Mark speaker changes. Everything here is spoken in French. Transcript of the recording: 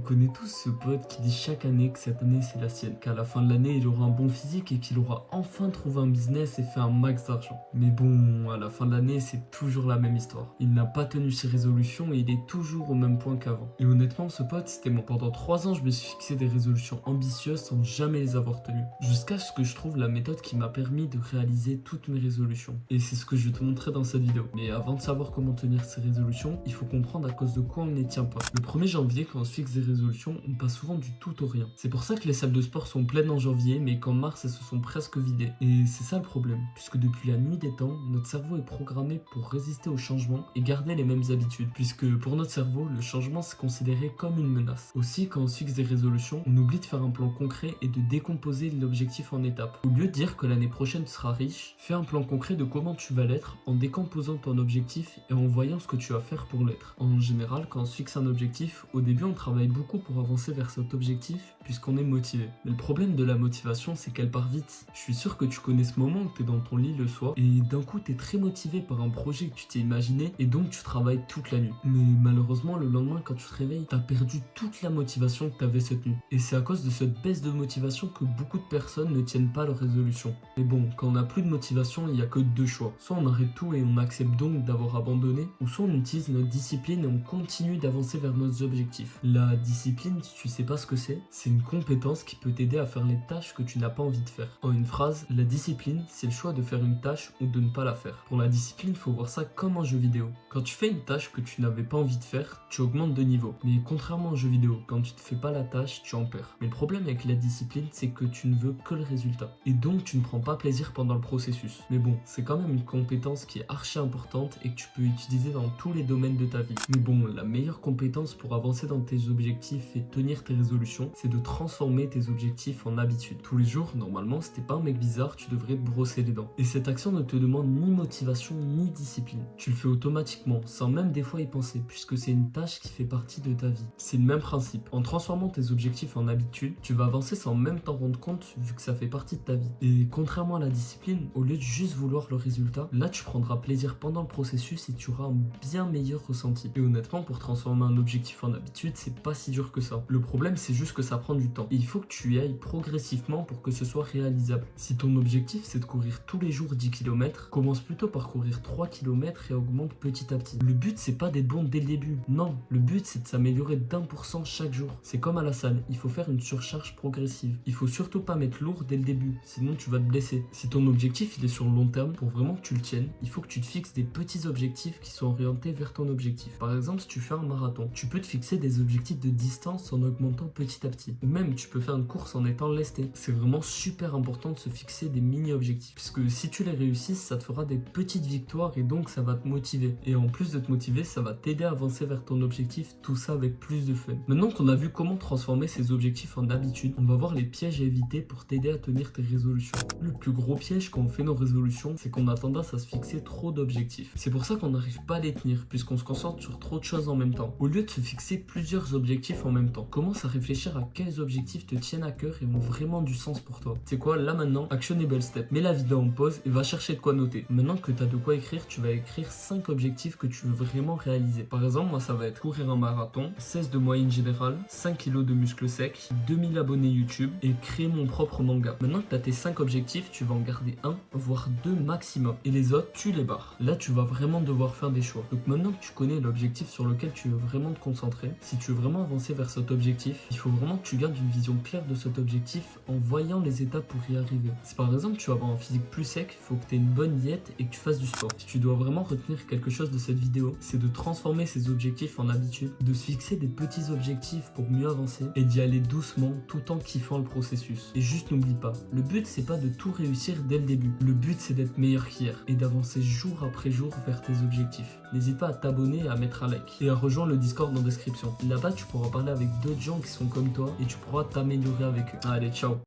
Speaker 1: connaît tous ce pote qui dit chaque année que cette année c'est la sienne, qu'à la fin de l'année il aura un bon physique et qu'il aura enfin trouvé un business et fait un max d'argent. Mais bon, à la fin de l'année c'est toujours la même histoire. Il n'a pas tenu ses résolutions et il est toujours au même point qu'avant. Et honnêtement, ce pote c'était moi. Pendant 3 ans je me suis fixé des résolutions ambitieuses sans jamais les avoir tenues. Jusqu'à ce que je trouve la méthode qui m'a permis de réaliser toutes mes résolutions. Et c'est ce que je vais te montrer dans cette vidéo. Mais avant de savoir comment tenir ces résolutions, il faut comprendre à cause de quoi on ne les tient pas. Le 1er janvier, quand on se fixe des résolutions, on passe souvent du tout au rien. C'est pour ça que les salles de sport sont pleines en janvier, mais qu'en mars, elles se sont presque vidées. Et c'est ça le problème, puisque depuis la nuit des temps, notre cerveau est programmé pour résister au changement et garder les mêmes habitudes, puisque pour notre cerveau, le changement c'est considéré comme une menace. Aussi, quand on se fixe des résolutions, on oublie de faire un plan concret et de décomposer l'objectif en étapes. Au lieu de dire que l'année prochaine tu seras riche, fais un plan concret de comment tu vas l'être en décomposant ton objectif et en voyant ce que tu vas faire pour l'être. En général, quand on se fixe un objectif, au début on travaille beaucoup pour avancer vers cet objectif puisqu'on est motivé. Mais le problème de la motivation, c'est qu'elle part vite. Je suis sûr que tu connais ce moment où tu es dans ton lit le soir et d'un coup tu es très motivé par un projet que tu t'es imaginé et donc tu travailles toute la nuit. Mais malheureusement, le lendemain quand tu te réveilles, tu as perdu toute la motivation que tu avais cette nuit. Et c'est à cause de cette baisse de motivation que beaucoup de personnes ne tiennent pas leurs résolutions. Mais bon, quand on n'a plus de motivation, il n'y a que deux choix. Soit on arrête tout et on accepte donc d'avoir abandonné, ou soit on utilise notre discipline et on continue d'avancer vers nos objectifs. La discipline, si tu sais pas ce que c'est une compétence qui peut t'aider à faire les tâches que tu n'as pas envie de faire. En une phrase, la discipline, c'est le choix de faire une tâche ou de ne pas la faire. Pour la discipline, il faut voir ça comme un jeu vidéo. Quand tu fais une tâche que tu n'avais pas envie de faire, tu augmentes de niveau. Mais contrairement au jeu vidéo, quand tu ne fais pas la tâche, tu en perds. Mais le problème avec la discipline, c'est que tu ne veux que le résultat. Et donc, tu ne prends pas plaisir pendant le processus. Mais bon, c'est quand même une compétence qui est archi importante et que tu peux utiliser dans tous les domaines de ta vie. Mais bon, la meilleure compétence pour avancer dans tes objectifs et tenir tes résolutions, c'est de transformer tes objectifs en habitudes. Tous les jours, normalement, si t'es pas un mec bizarre, tu devrais te brosser les dents. Et cette action ne te demande ni motivation ni discipline. Tu le fais automatiquement, sans même des fois y penser, puisque c'est une tâche qui fait partie de ta vie. C'est le même principe. En transformant tes objectifs en habitudes, tu vas avancer sans même t'en rendre compte, vu que ça fait partie de ta vie. Et contrairement à la discipline, au lieu de juste vouloir le résultat, là tu prendras plaisir pendant le processus et tu auras un bien meilleur ressenti. Et honnêtement, pour transformer un objectif en habitude, c'est pas si dur que ça. Le problème, c'est juste que ça prend du temps. Et il faut que tu y ailles progressivement pour que ce soit réalisable. Si ton objectif, c'est de courir tous les jours 10 km, commence plutôt par courir 3 km et augmente petit à petit. Le but, c'est pas d'être bon dès le début. Non, le but, c'est de s'améliorer d'1% chaque jour. C'est comme à la salle, il faut faire une surcharge progressive. Il faut surtout pas mettre lourd dès le début, sinon tu vas te blesser. Si ton objectif, il est sur le long terme, pour vraiment que tu le tiennes, il faut que tu te fixes des petits objectifs qui sont orientés vers ton objectif. Par exemple, si tu fais un marathon, tu peux te fixer des objectifs de distance en augmentant petit à petit. Ou même, tu peux faire une course en étant lesté. C'est vraiment super important de se fixer des mini-objectifs. Puisque si tu les réussis, ça te fera des petites victoires et donc ça va te motiver. Et en plus de te motiver, ça va t'aider à avancer vers ton objectif, tout ça avec plus de fun. Maintenant qu'on a vu comment transformer ces objectifs en habitudes, on va voir les pièges à éviter pour t'aider à tenir tes résolutions. Le plus gros piège quand on fait nos résolutions, c'est qu'on a tendance à se fixer trop d'objectifs. C'est pour ça qu'on n'arrive pas à les tenir, puisqu'on se concentre sur trop de choses en même temps. Au lieu de se fixer plusieurs objectifs en même temps, commence à réfléchir à quels objectifs te tiennent à cœur et ont vraiment du sens pour toi. C'est quoi, là maintenant, actionable step. Mets la vidéo en pause et va chercher de quoi noter. Maintenant que tu as de quoi écrire, tu vas écrire 5 objectifs que tu veux vraiment réaliser. Par exemple, moi ça va être courir un marathon, 16 de moyenne générale, 5 kg de muscles secs, 2000 abonnés YouTube et créer mon propre manga. Maintenant que tu as tes 5 objectifs, tu vas en garder un, voire 2 maximum. Et les autres, tu les barres. Là, tu vas vraiment devoir faire des choix. Donc maintenant que tu connais l'objectif sur lequel tu veux vraiment te concentrer, si tu veux vraiment avancer vers cet objectif, il faut vraiment que tu gardes une vision claire de cet objectif en voyant les étapes pour y arriver. Si par exemple tu veux avoir un physique plus sec, il faut que tu aies une bonne diète et que tu fasses du sport. Si tu dois vraiment retenir quelque chose de cette vidéo, c'est de transformer ces objectifs en habitudes, de se fixer des petits objectifs pour mieux avancer et d'y aller doucement tout en kiffant le processus. Et juste n'oublie pas, le but c'est pas de tout réussir dès le début. Le but c'est d'être meilleur qu'hier et d'avancer jour après jour vers tes objectifs. N'hésite pas à t'abonner, à mettre un like et à rejoindre le Discord en description. Là-bas tu pourras parler avec d'autres gens qui sont comme toi et tu pourras t'améliorer avec eux. Allez, ciao!